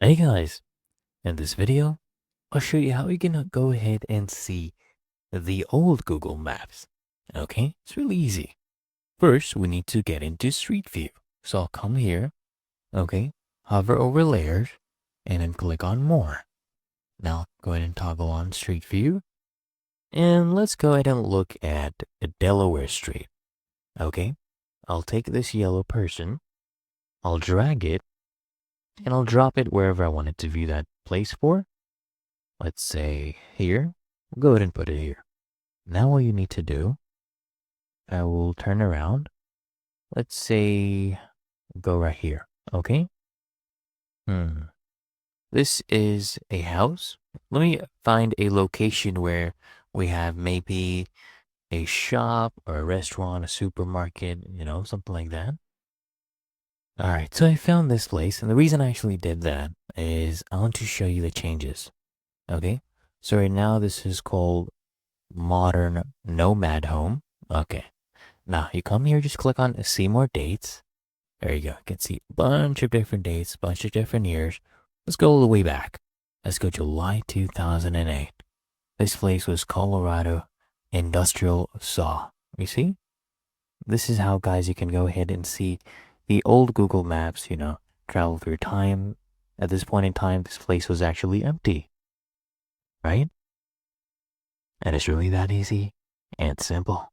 Hey guys, in this video, I'll show you how you can go ahead and see the old Google Maps. Okay, it's really easy. First, we need to get into Street View. So I'll come here, okay, hover over Layers, and then click on More. Now, go ahead and toggle on Street View, and let's go ahead and look at Delaware Street. Okay, I'll take this yellow person, I'll drag it, and I'll drop it wherever I want it to view that place for. Let's say here. We'll go ahead and put it here. Now all you need to do, I will turn around. Let's say go right here. Okay. This is a house. Let me find a location where we have maybe a shop or a restaurant, a supermarket, something like that. All right, so I found this place, and the reason I actually did that is I want to show you the changes. Okay, so right now this is called Modern Nomad Home. Okay. Now you come here, just click on see more dates. There you go. You can see a bunch of different dates, bunch of different years. Let's go all the way back. Let's go July 2008. This place was Colorado Industrial Saw. You see? This is how, guys, you can go ahead and see the old Google Maps, travel through time. At this point in time, this place was actually empty, right? And it's really that easy and simple.